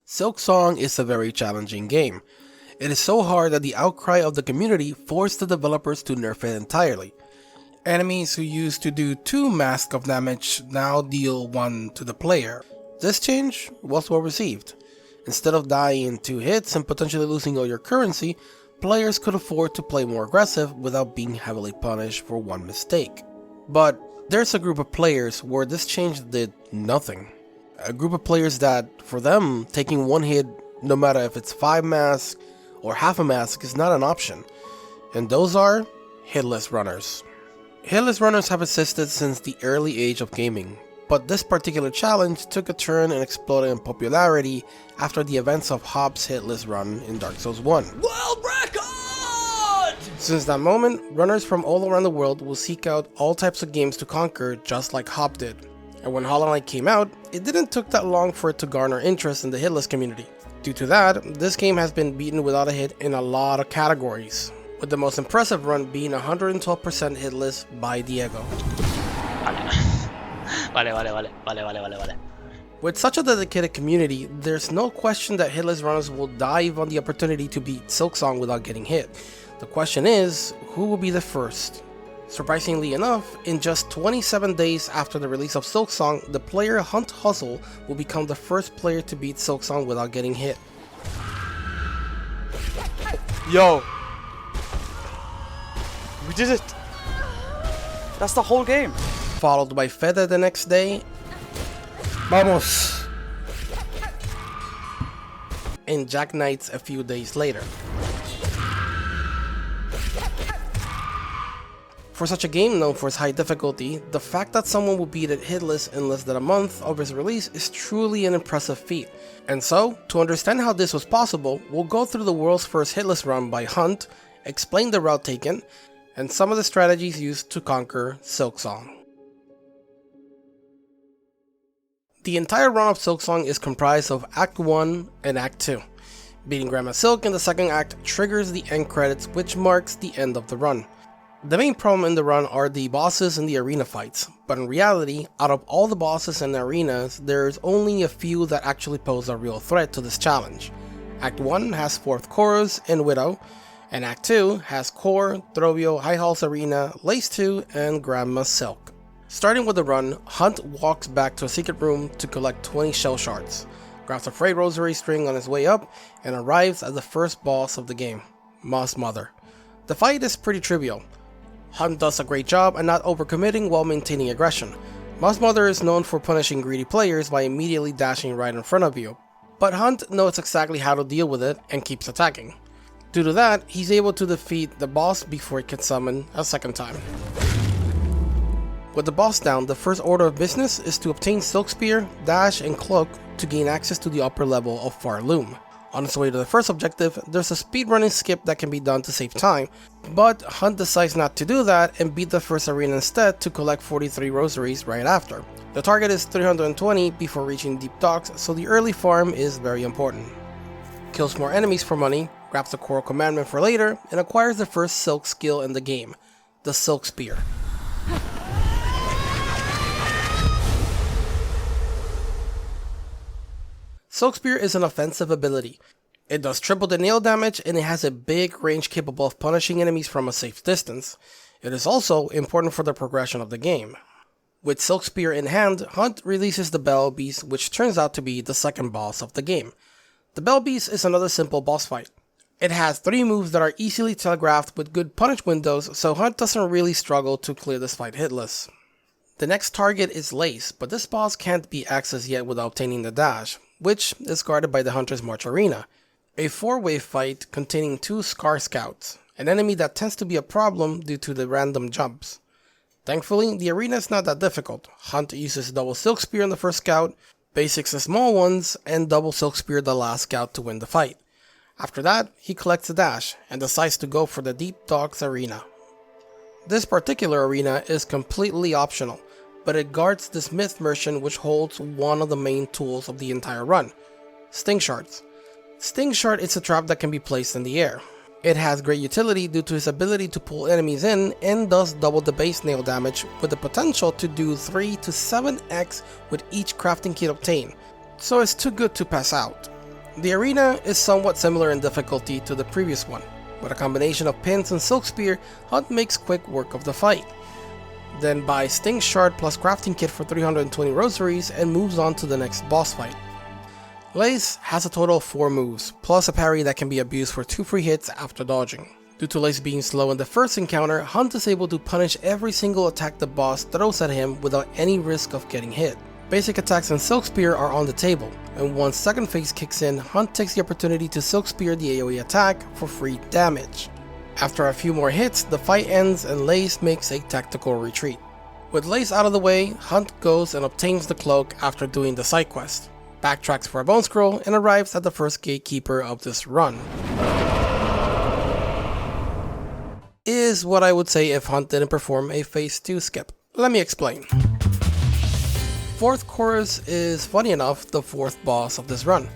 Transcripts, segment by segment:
Silksong is a very challenging game. It is so hard that the outcry of the community forced the developers to nerf it entirely. Enemies who used to do 2 mask of damage now deal 1 to the player. This change was well received. Instead of dying in 2 hits and potentially losing all your currency, players could afford to play more aggressive without being heavily punished for 1 mistake. But there's a group of players where this change did nothing. A group of players that, for them, taking 1 hit, no matter if it's 5 masks or half a mask, is not an option. And those are hitless runners. Hitless runners have existed since the early age of gaming, but this particular challenge took a turn and exploded in popularity after the events of Hop's hitless run in Dark Souls 1. World record! Since that moment, runners from all around the world will seek out all types of games to conquer just like Hop did. And when Hollow Knight came out, it didn't take that long for it to garner interest in the hitless community. Due to that, this game has been beaten without a hit in a lot of categories, with the most impressive run being 112% hitless by Diego. Vale. With such a dedicated community, there's no question that hitless runners will dive on the opportunity to beat Silksong without getting hit. The question is, who will be the first? Surprisingly enough, in just 27 days after the release of Silksong, the player Hunt Hustle will become the first player to beat Silksong without getting hit. Yo! We did it! That's the whole game! Followed by Fede the next day. Vamos! And Jack Knights a few days later. For such a game known for its high difficulty, the fact that someone will beat it hitless in less than a month of its release is truly an impressive feat. And so, to understand how this was possible, we'll go through the world's first hitless run by Hunt, explain the route taken, and some of the strategies used to conquer Silksong. The entire run of Silksong is comprised of Act 1 and Act 2. Beating Grandma Silk in the second act triggers the end credits, which marks the end of the run. The main problem in the run are the bosses and the arena fights, but in reality, out of all the bosses and arenas, there's only a few that actually pose a real threat to this challenge. Act 1 has 4th Chorus and Widow, and Act 2 has Core, Trovio, High Halls Arena, Lace 2, and Grandma Silk. Starting with the run, Hunt walks back to a secret room to collect 20 shell shards, grabs a frayed rosary string on his way up, and arrives at the first boss of the game, Moss Mother. The fight is pretty trivial. Hunt does a great job at not overcommitting while maintaining aggression. Moss Mother is known for punishing greedy players by immediately dashing right in front of you, but Hunt knows exactly how to deal with it and keeps attacking. Due to that, he's able to defeat the boss before he can summon a second time. With the boss down, the first order of business is to obtain Silk Spear, Dash, and Cloak to gain access to the upper level of Far Loom. On its way to the first objective, there's a speedrunning skip that can be done to save time, but Hunt decides not to do that and beat the first arena instead to collect 43 rosaries right after. The target is 320 before reaching Deep Docks, so the early farm is very important. Kills more enemies for money, grabs the Coral Commandment for later, and acquires the first Silk skill in the game, the Silk Spear. Silk Spear is an offensive ability. It does triple the nail damage and it has a big range capable of punishing enemies from a safe distance. It is also important for the progression of the game. With Silk Spear in hand, Hunt releases the Bell Beast, which turns out to be the second boss of the game. The Bell Beast is another simple boss fight. It has 3 moves that are easily telegraphed with good punish windows, so Hunt doesn't really struggle to clear this fight hitless. The next target is Lace, but this boss can't be accessed yet without obtaining the dash, which is guarded by the Hunter's March Arena, a 4-way fight containing 2 Scar Scouts, an enemy that tends to be a problem due to the random jumps. Thankfully, the arena is not that difficult. Hunt uses double Silk Spear on the first scout, basics the small ones, and double Silk Spear the last scout to win the fight. After that, he collects the dash, and decides to go for the Deep Docks Arena. This particular arena is completely optional, but it guards the Smith Merchant, which holds one of the main tools of the entire run, Sting Shards. Sting Shard is a trap that can be placed in the air. It has great utility due to its ability to pull enemies in and does double the base nail damage with the potential to do 3 to 7x with each crafting kit obtained, so it's too good to pass out. The arena is somewhat similar in difficulty to the previous one. With a combination of pins and silk spear, Hunt makes quick work of the fight. Then buys Sting Shard plus crafting kit for 320 rosaries and moves on to the next boss fight. Lace has a total of 4 moves, plus a parry that can be abused for 2 free hits after dodging. Due to Lace being slow in the first encounter, Hunt is able to punish every single attack the boss throws at him without any risk of getting hit. Basic attacks and Silk Spear are on the table, and once second phase kicks in, Hunt takes the opportunity to Silk Spear the AoE attack for free damage. After a few more hits, the fight ends and Lace makes a tactical retreat. With Lace out of the way, Hunt goes and obtains the cloak after doing the side quest, backtracks for a bone scroll, and arrives at the first gatekeeper of this run. Is what I would say if Hunt didn't perform a phase 2 skip. Let me explain. Fourth Chorus is, funny enough, the 4th boss of this run.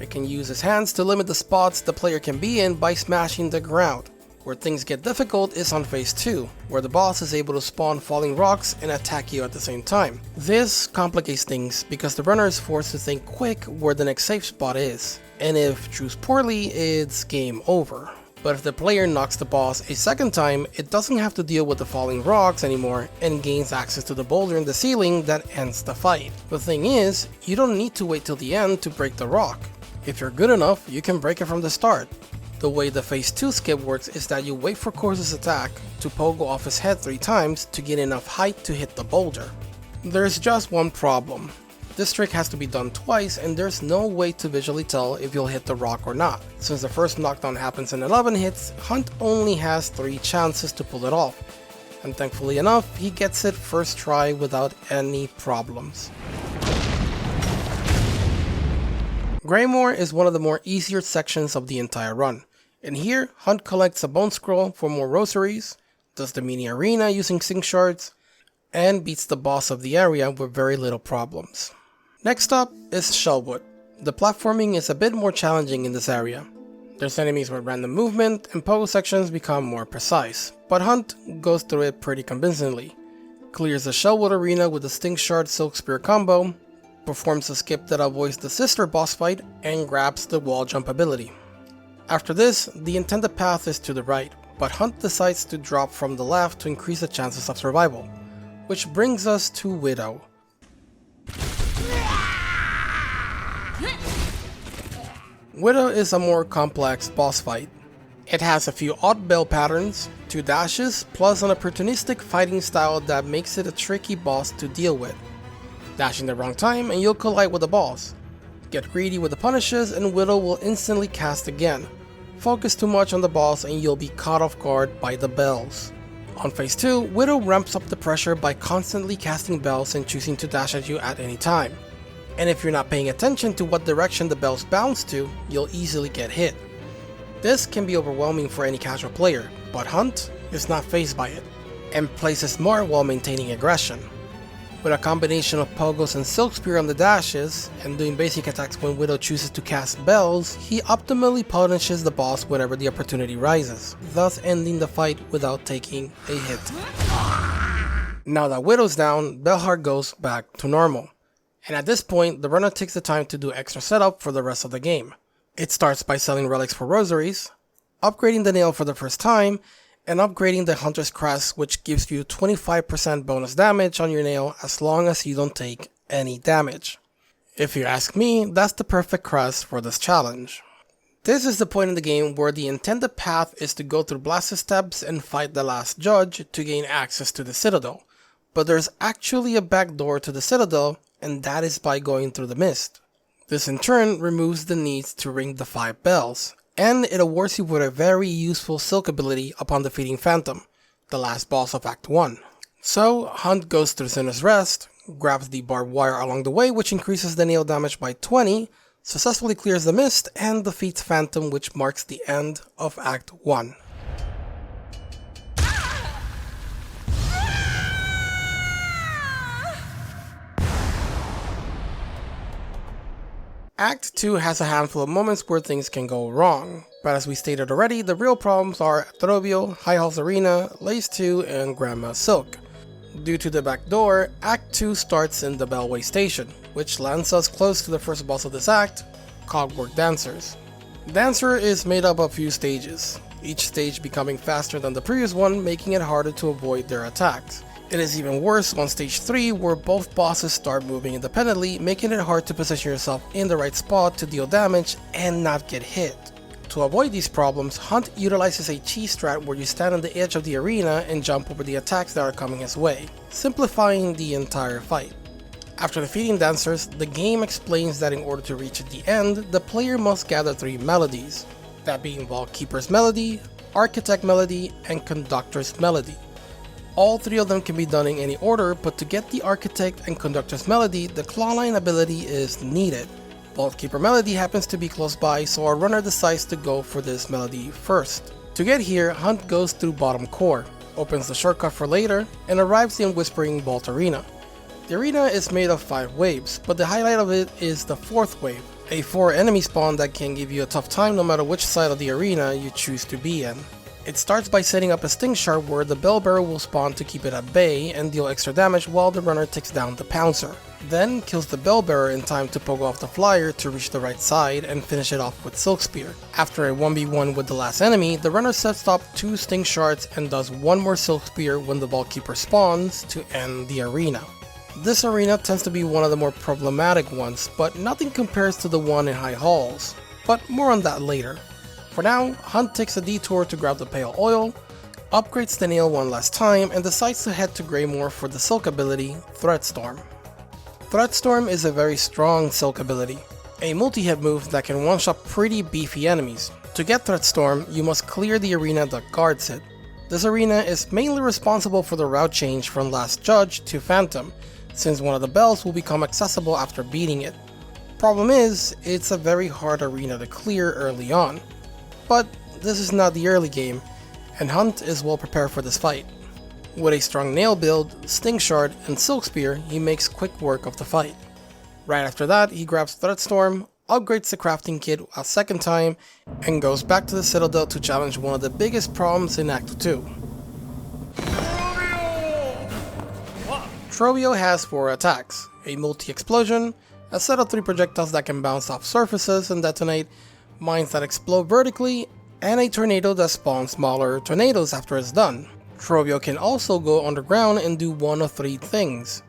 It can use his hands to limit the spots the player can be in by smashing the ground. Where things get difficult is on phase 2, where the boss is able to spawn falling rocks and attack you at the same time. This complicates things because the runner is forced to think quick where the next safe spot is, and if choose poorly, it's game over. But if the player knocks the boss a second time, it doesn't have to deal with the falling rocks anymore and gains access to the boulder in the ceiling that ends the fight. The thing is, you don't need to wait till the end to break the rock. If you're good enough, you can break it from the start. The way the phase 2 skip works is that you wait for Chorus's attack to pogo off his head 3 times to get enough height to hit the boulder. There's just one problem. This trick has to be done twice and there's no way to visually tell if you'll hit the rock or not. Since the first knockdown happens in 11 hits, Hunt only has 3 chances to pull it off. And thankfully enough, he gets it first try without any problems. Greymoor is one of the more easier sections of the entire run. And here, Hunt collects a bone scroll for more rosaries, does the mini arena using Sting Shards, and beats the boss of the area with very little problems. Next up is Shellwood. The platforming is a bit more challenging in this area. There's enemies with random movement and pogo sections become more precise, but Hunt goes through it pretty convincingly. Clears the Shellwood arena with the Sting Shard Silk Spear combo, performs a skip that avoids the sister boss fight, and grabs the wall jump ability. After this, the intended path is to the right, but Hunt decides to drop from the left to increase the chances of survival. Which brings us to Widow. Widow is a more complex boss fight. It has a few odd bell patterns, 2 dashes, plus an opportunistic fighting style that makes it a tricky boss to deal with. Dashing the wrong time and you'll collide with the boss. Get greedy with the punishes and Widow will instantly cast again. Focus too much on the boss and you'll be caught off guard by the bells. On phase 2, Widow ramps up the pressure by constantly casting bells and choosing to dash at you at any time. And if you're not paying attention to what direction the bells bounce to, you'll easily get hit. This can be overwhelming for any casual player, but Hunt is not fazed by it, and plays it smart while maintaining aggression. With a combination of pogos and Silk Spear on the dashes, and doing basic attacks when Widow chooses to cast bells, he optimally punishes the boss whenever the opportunity rises, thus ending the fight without taking a hit. Now that Widow's down, Bellheart goes back to normal. And at this point, the runner takes the time to do extra setup for the rest of the game. It starts by selling relics for rosaries, upgrading the nail for the first time, and upgrading the Hunter's Crest, which gives you 25% bonus damage on your nail as long as you don't take any damage. If you ask me, that's the perfect crest for this challenge. This is the point in the game where the intended path is to go through blasted steps and fight the last judge to gain access to the Citadel. But there's actually a back door to the Citadel, and that is by going through the mist. This in turn removes the need to ring the 5 bells, and it awards you with a very useful Silk ability upon defeating Phantom, the last boss of Act 1. So Hunt goes through Sinner's Rest, grabs the barbed wire along the way which increases the nail damage by 20, successfully clears the mist, and defeats Phantom, which marks the end of Act 1. Act 2 has a handful of moments where things can go wrong, but as we stated already, the real problems are Trovio, High Hall's Arena, Lace 2, and Grandma's Silk. Due to the back door, Act 2 starts in the Bellway Station, which lands us close to the first boss of this act, Cogwork Dancers. Dancer is made up of a few stages, each stage becoming faster than the previous one, making it harder to avoid their attacks. It is even worse on stage 3, where both bosses start moving independently, making it hard to position yourself in the right spot to deal damage and not get hit. To avoid these problems, Hunt utilizes a cheese strat where you stand on the edge of the arena and jump over the attacks that are coming his way, simplifying the entire fight. After defeating Dancers, the game explains that in order to reach the end, the player must gather 3 melodies, that being Vault-Keeper's Melody, Architect Melody, and Conductor's Melody. All 3 of them can be done in any order, but to get the Architect and Conductor's Melody, the Clawline ability is needed. Vault-Keeper Melody happens to be close by, so our runner decides to go for this melody first. To get here, Hunt goes through Bottom Core, opens the shortcut for later, and arrives in Whispering Vault Arena. The arena is made of 5 waves, but the highlight of it is the 4th wave, a 4 enemy spawn that can give you a tough time no matter which side of the arena you choose to be in. It starts by setting up a sting shard where the bell bearer will spawn to keep it at bay and deal extra damage while the runner takes down the pouncer. Then kills the bell bearer in time to poke off the flyer to reach the right side and finish it off with Silk Spear. After a 1v1 with the last enemy, the runner sets up 2 sting shards and does 1 more Silk Spear when the Vault Keeper spawns to end the arena. This arena tends to be one of the more problematic ones, but nothing compares to the one in High Halls, but more on that later. For now, Hunt takes a detour to grab the Pale Oil, upgrades the nail one last time, and decides to head to Greymoor for the Silk ability, Threatstorm. Threatstorm is a very strong Silk ability, a multi-hit move that can one-shot pretty beefy enemies. To get Threatstorm, you must clear the arena that guards it. This arena is mainly responsible for the route change from Last Judge to Phantom, since one of the bells will become accessible after beating it. Problem is, it's a very hard arena to clear early on. But this is not the early game, and Hunt is well prepared for this fight. With a strong nail build, Sting Shard, and Silk Spear, he makes quick work of the fight. Right after that, he grabs Threatstorm, upgrades the crafting kit a second time, and goes back to the Citadel to challenge one of the biggest problems in Act 2. Trovio has 4 attacks, a multi-explosion, a set of 3 projectiles that can bounce off surfaces and detonate, mines that explode vertically, and a tornado that spawns smaller tornadoes after it's done. Trovio can also go underground and do one of 3 things: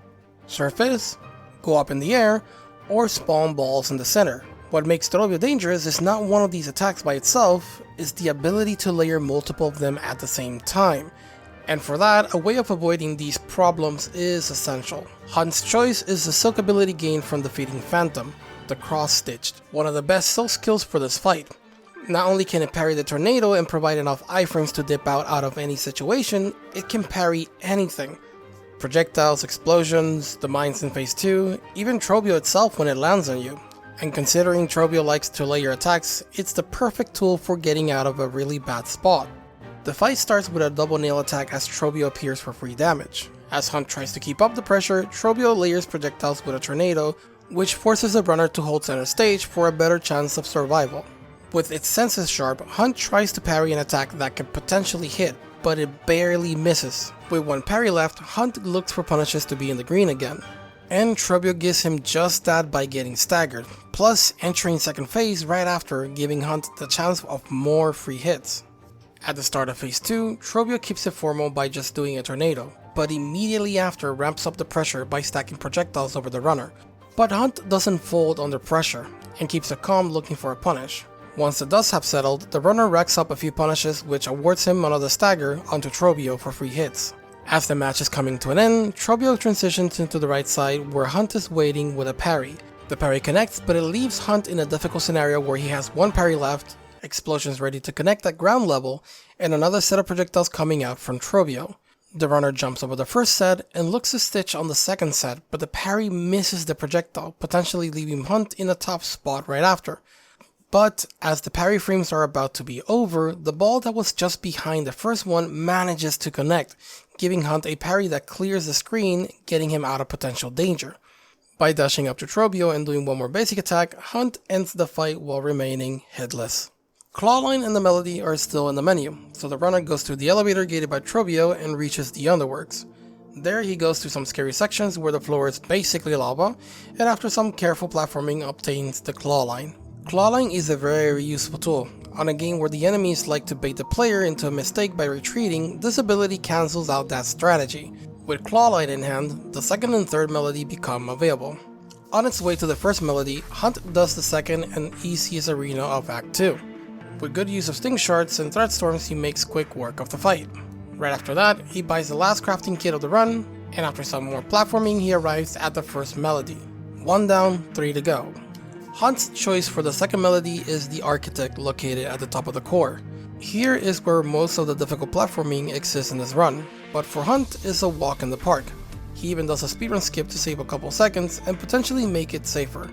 surface, go up in the air, or spawn balls in the center. What makes Trovio dangerous is not one of these attacks by itself, it's the ability to layer multiple of them at the same time. And for that, a way of avoiding these problems is essential. Hunt's choice is the Silk ability gained from defeating Phantom, the Cross-Stitched, one of the best Silk skills for this fight. Not only can it parry the tornado and provide enough iframes to dip out of any situation, it can parry anything. Projectiles, explosions, the mines in phase 2, even Trovio itself when it lands on you. And considering Trovio likes to layer attacks, it's the perfect tool for getting out of a really bad spot. The fight starts with a double nail attack as Trovio appears for free damage. As Hunt tries to keep up the pressure, Trovio layers projectiles with a tornado, which forces the runner to hold center stage for a better chance of survival. With its senses sharp, Hunt tries to parry an attack that can potentially hit, but it barely misses. With 1 parry left, Hunt looks for punishes to be in the green again. And Trovio gives him just that by getting staggered, plus entering second phase right after, giving Hunt the chance of more free hits. At the start of phase 2, Trovio keeps it formal by just doing a tornado, but immediately after ramps up the pressure by stacking projectiles over the runner. But Hunt doesn't fold under pressure, and keeps it calm looking for a punish. Once the dust have settled, the runner racks up a few punishes which awards him another stagger onto Trovio for free hits. As the match is coming to an end, Trovio transitions into the right side where Hunt is waiting with a parry. The parry connects, but it leaves Hunt in a difficult scenario where he has 1 parry left, explosions ready to connect at ground level, and another set of projectiles coming out from Trovio. The runner jumps over the first set and looks to stitch on the second set, but the parry misses the projectile, potentially leaving Hunt in a top spot right after. But as the parry frames are about to be over, the ball that was just behind the first one manages to connect, giving Hunt a parry that clears the screen, getting him out of potential danger. By dashing up to Trovio and doing 1 more basic attack, Hunt ends the fight while remaining hitless. Clawline and the Melody are still in the menu, so the runner goes through the elevator gated by Trovio and reaches the Underworks. There he goes through some scary sections where the floor is basically lava, and after some careful platforming obtains the Clawline. Clawline is a very useful tool. On a game where the enemies like to bait the player into a mistake by retreating, this ability cancels out that strategy. With Clawline in hand, the second and third melody become available. On its way to the first melody, Hunt does the second and easiest arena of Act 2. With good use of Sting Shards and Threat Storms, he makes quick work of the fight. Right after that, he buys the last crafting kit of the run, and after some more platforming, he arrives at the first melody. 1 down, 3 to go. Hunt's choice for the second melody is the Architect located at the top of the core. Here is where most of the difficult platforming exists in this run, but for Hunt it's a walk in the park. He even does a speedrun skip to save a couple seconds and potentially make it safer.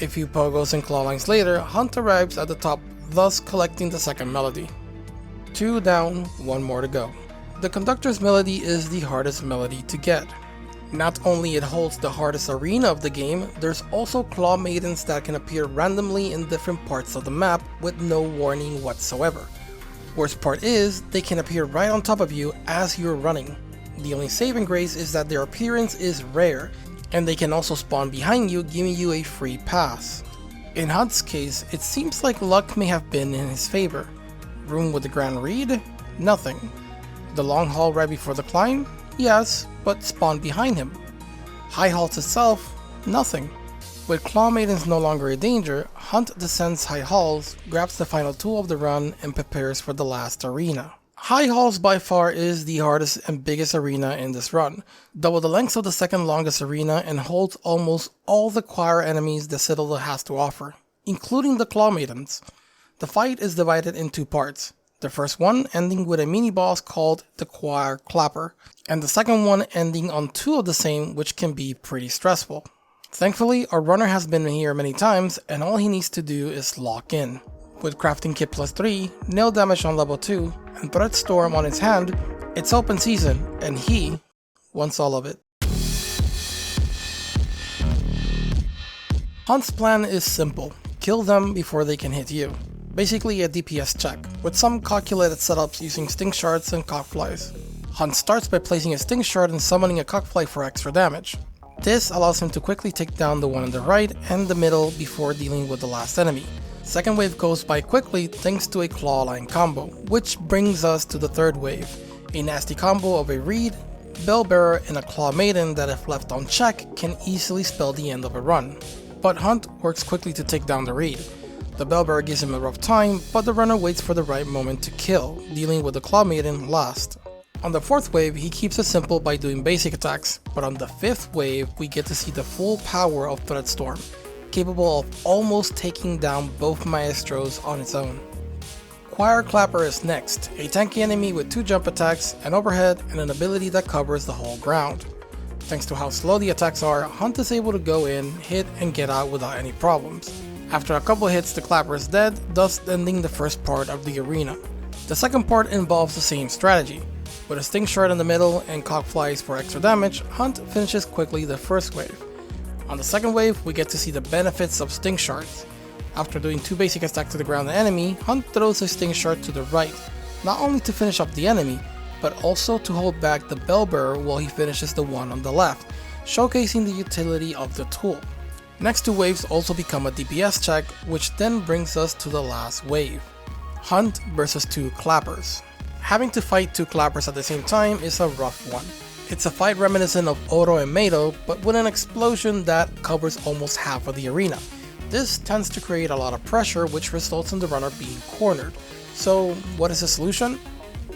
A few pogos and clawlines later, Hunt arrives at the top, thus collecting the second melody. 2 down, 1 more to go. The Conductor's melody is the hardest melody to get. Not only it holds the hardest arena of the game, there's also Claw Maidens that can appear randomly in different parts of the map with no warning whatsoever. Worst part is, they can appear right on top of you as you're running. The only saving grace is that their appearance is rare, and they can also spawn behind you, giving you a free pass. In Hunt's case, it seems like luck may have been in his favor. Room with the Grand Reed? Nothing. The long haul right before the climb? Yes, but spawn behind him. High halts itself? Nothing. With Claw Maidens no longer a danger, Hunt descends high halls, grabs the final tool of the run, and prepares for the last arena. High halls by far is the hardest and biggest arena in this run, double the length of the second longest arena and holds almost all the choir enemies the Citadel has to offer, including the Claw Maidens. The fight is divided in 2 parts. The first one ending with a mini-boss called the Choir Clapper, and the second one ending on 2 of the same, which can be pretty stressful. Thankfully, our runner has been here many times and all he needs to do is lock in. With Crafting Kit plus 3, nail damage on level 2, and Threat Storm on his hand, it's open season and he wants all of it. Hunt's plan is simple, kill them before they can hit you. Basically a DPS check, with some calculated setups using Sting Shards and Cockflies. Hunt starts by placing a Sting Shard and summoning a Cockfly for extra damage. This allows him to quickly take down the one on the right and the middle before dealing with the last enemy. Second wave goes by quickly thanks to a Clawline combo, which brings us to the third wave, a nasty combo of a Reed, Bellbearer, and a Claw Maiden that if left on check can easily spell the end of a run. But Hunt works quickly to take down the Reed. The Bellbearer gives him a rough time, but the runner waits for the right moment to kill, dealing with the Claw Maiden last. On the fourth wave, he keeps it simple by doing basic attacks, but on the fifth wave, we get to see the full power of Threat Storm, capable of almost taking down both Maestros on its own. Choir Clapper is next, a tanky enemy with 2 jump attacks, an overhead, and an ability that covers the whole ground. Thanks to how slow the attacks are, Hunt is able to go in, hit, and get out without any problems. After a couple hits, the Clapper is dead, thus ending the first part of the arena. The second part involves the same strategy. With a Sting Shard in the middle and Cockflies for extra damage, Hunt finishes quickly the first wave. On the second wave, we get to see the benefits of Sting Shards. After doing 2 basic attacks to the ground enemy, Hunt throws a Sting Shard to the right, not only to finish off the enemy, but also to hold back the Bellbearer while he finishes the one on the left, showcasing the utility of the tool. Next 2 waves also become a DPS check, which then brings us to the last wave. Hunt versus 2 Clappers. Having to fight 2 Clappers at the same time is a rough one. It's a fight reminiscent of Oro and Mado, but with an explosion that covers almost half of the arena. This tends to create a lot of pressure, which results in the runner being cornered. So what is the solution?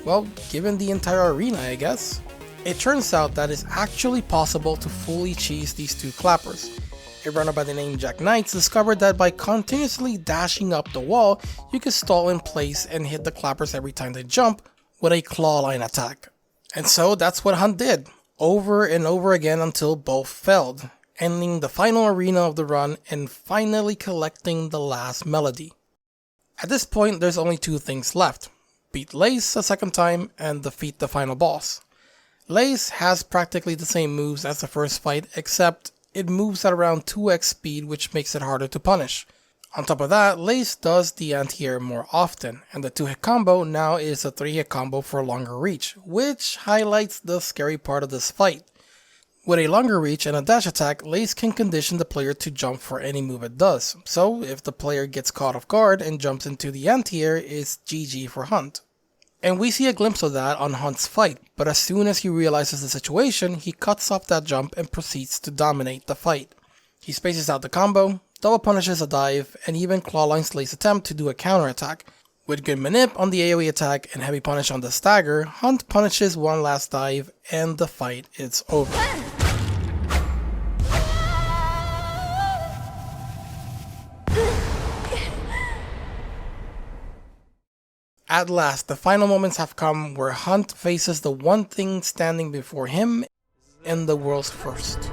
Well, given the entire arena, I guess. It turns out that it's actually possible to fully cheese these 2 Clappers. A runner by the name Jack Knights discovered that by continuously dashing up the wall, you can stall in place and hit the Clappers every time they jump with a Clawline attack. And so that's what Hunt did, over and over again until both failed, ending the final arena of the run and finally collecting the last melody. At this point, there's only 2 things left: beat Lace a second time and defeat the final boss. Lace has practically the same moves as the first fight, except it moves at around 2x speed, which makes it harder to punish. On top of that, Lace does the anti-air more often, and the 2-hit combo now is a 3-hit combo for longer reach, which highlights the scary part of this fight. With a longer reach and a dash attack, Lace can condition the player to jump for any move it does, so if the player gets caught off guard and jumps into the anti-air, it's GG for Hunt. And we see a glimpse of that on Hunt's fight, but as soon as he realizes the situation, he cuts off that jump and proceeds to dominate the fight. He spaces out the combo, double punishes a dive, and even clawlines Lace's attempt to do a counter attack. With good manip on the AoE attack and heavy punish on the stagger, Hunt punishes one last dive and the fight is over. At last, the final moments have come where Hunt faces the one thing standing before him and the world's first.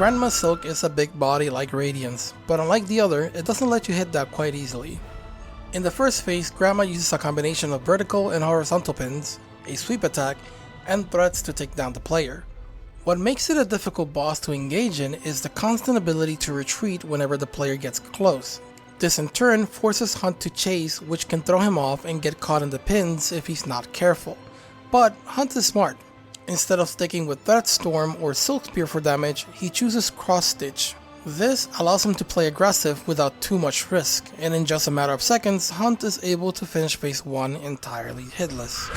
Grandma Silk is a big body like Radiance, but unlike the other, it doesn't let you hit that quite easily. In the first phase, Grandma uses a combination of vertical and horizontal pins, a sweep attack, and threats to take down the player. What makes it a difficult boss to engage in is the constant ability to retreat whenever the player gets close. This in turn forces Hunt to chase, which can throw him off and get caught in the pins if he's not careful. But Hunt is smart. Instead of sticking with Threat Storm or Silk Spear for damage, he chooses Cross Stitch. This allows him to play aggressive without too much risk, and in just a matter of seconds, Hunt is able to finish phase 1 entirely hitless.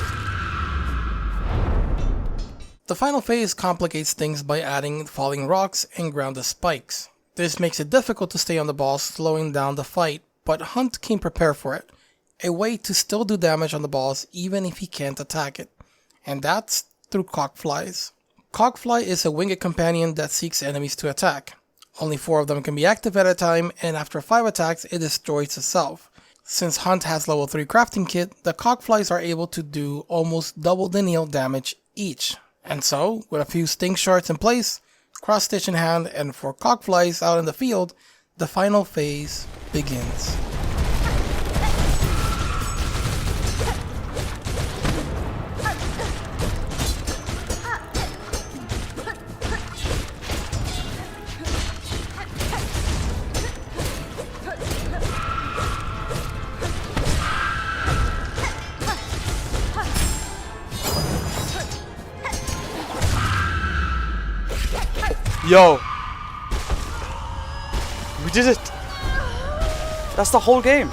The final phase complicates things by adding falling rocks and grounded spikes. This makes it difficult to stay on the ball, slowing down the fight, but Hunt can prepare for it. A way to still do damage on the boss even if he can't attack it. And that's through Cockflies. Cockfly is a winged companion that seeks enemies to attack. Only 4 of them can be active at a time, and after 5 attacks it destroys itself. Since Hunt has level 3 crafting kit, the Cockflies are able to do almost double the nail damage each. And so, with a few stink shards in place, cross stitch in hand, and 4 Cockflies out in the field, the final phase begins. Yo! We did it! That's the whole game!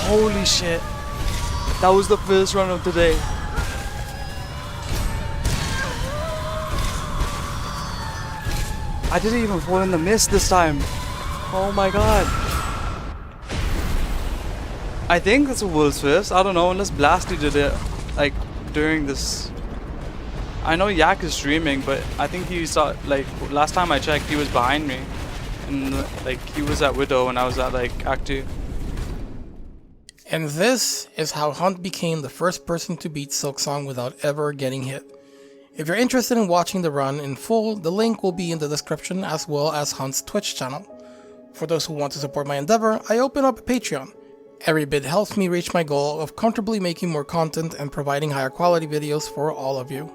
Holy shit! That was the first run of the day. I didn't even fall in the mist this time. Oh my god. I think it's a world's first. I don't know, unless Blasty did it like during this. I know Yak is streaming, but I think he saw, like, last time I checked, he was behind me. And, like, he was at Widow and I was at, like, Act 2. And this is how Hunt became the first person to beat Silksong without ever getting hit. If you're interested in watching the run in full, the link will be in the description as well as Hunt's Twitch channel. For those who want to support my endeavor, I open up a Patreon. Every bit helps me reach my goal of comfortably making more content and providing higher quality videos for all of you.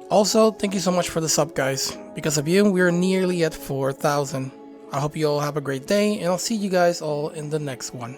Also, thank you so much for the sub, guys. Because of you, we're nearly at 4,000. I hope you all have a great day, and I'll see you guys all in the next one.